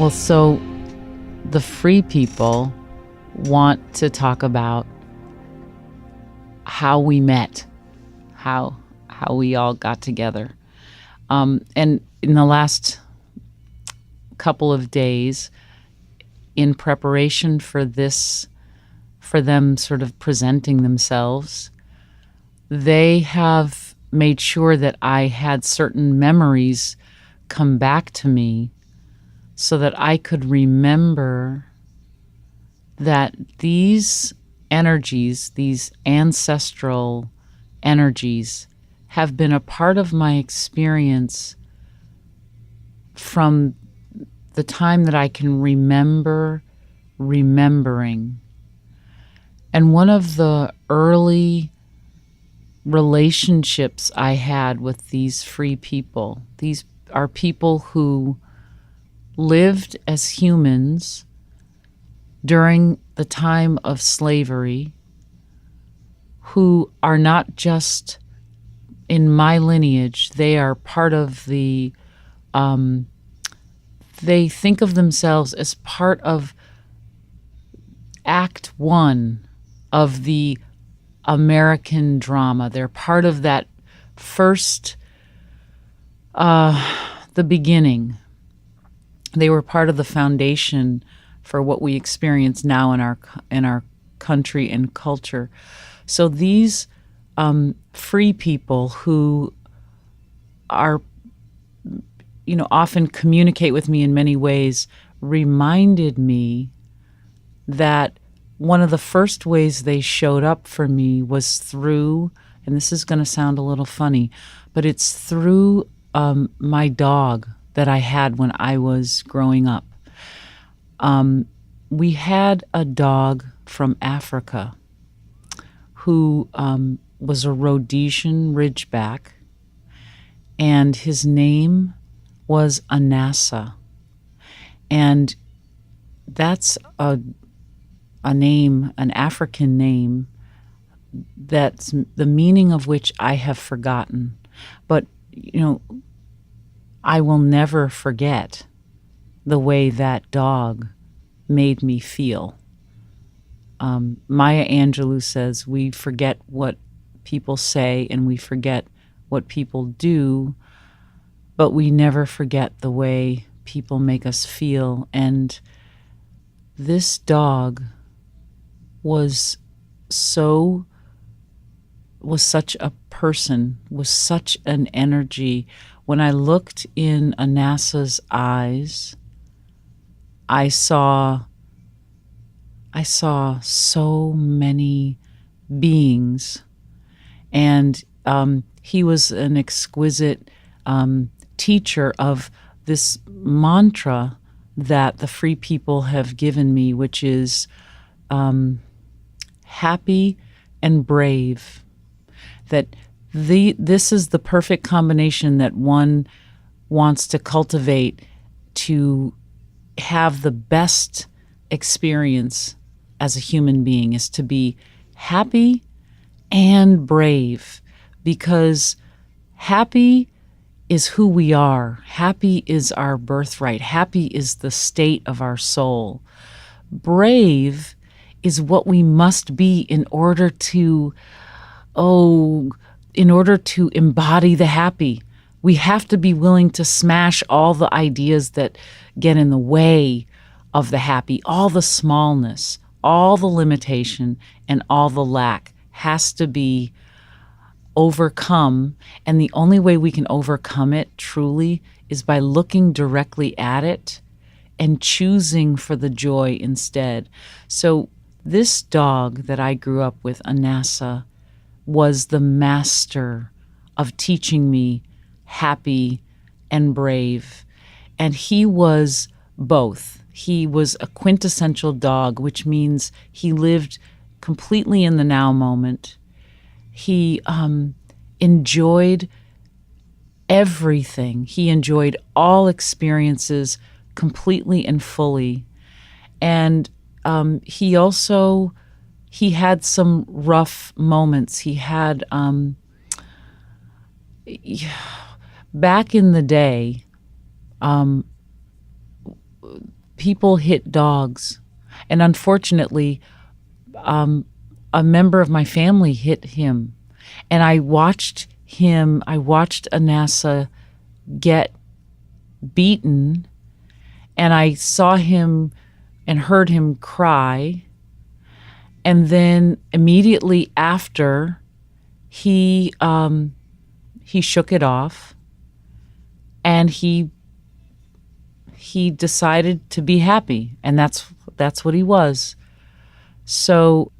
Well, so the free people want to talk about how we met, how we all got together. And in the last couple of days, in preparation for this, for them sort of presenting themselves, they have made sure that I had certain memories come back to me so that I could remember that these energies, these ancestral energies, have been a part of my experience from the time that I can remember remembering. And one of the early relationships I had with these free people, these are people who lived as humans during the time of slavery, who are not just in my lineage, they are part of the, they think of themselves as part of Act One of the American drama. They're part of that first, the beginning. They were part of the foundation for what we experience now in our country and culture. So these free people who are, often communicate with me in many ways, reminded me that one of the first ways they showed up for me was through, and this is going to sound a little funny, but it's through my dog that I had when I was growing up. We had a dog from Africa who was a Rhodesian Ridgeback, and his name was Anassa. And that's a name, an African name, that's the meaning of which I have forgotten. But, I will never forget the way that dog made me feel. Maya Angelou says we forget what people say and we forget what people do, but we never forget the way people make us feel. And this dog was such a person, was such an energy. When I looked in Anassa's eyes, I saw so many beings, and he was an exquisite teacher of this mantra that the free people have given me, which is happy and brave. That this is the perfect combination that one wants to cultivate to have the best experience as a human being, is to be happy and brave, because happy is who we are. Happy is our birthright. Happy is the state of our soul. Brave is what we must be in order to embody the happy. We have to be willing to smash all the ideas that get in the way of the happy. All the smallness, all the limitation, and all the lack has to be overcome. And the only way we can overcome it truly is by looking directly at it and choosing for the joy instead. So this dog that I grew up with, Anassa, was the master of teaching me happy and brave. And he was both. He was a quintessential dog, which means he lived completely in the now moment. He enjoyed everything. He enjoyed all experiences completely and fully. And he had some rough moments. He had, back in the day, people hit dogs. And unfortunately, a member of my family hit him. And I watched Anassa get beaten, and I saw him and heard him cry. And then immediately after, he shook it off, and he decided to be happy, and that's what he was. So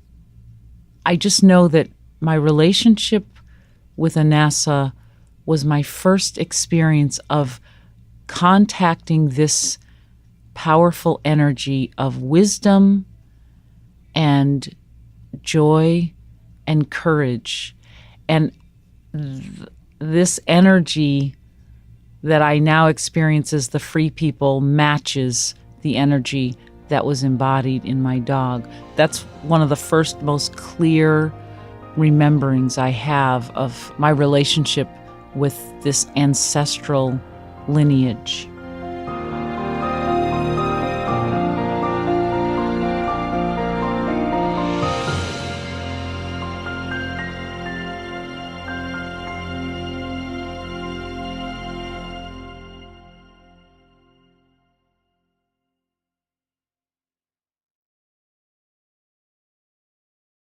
I just know that my relationship with Anassa was my first experience of contacting this powerful energy of wisdom and joy and courage. And this energy that I now experience as the free people matches the energy that was embodied in my dog. That's one of the first most clear rememberings I have of my relationship with this ancestral lineage.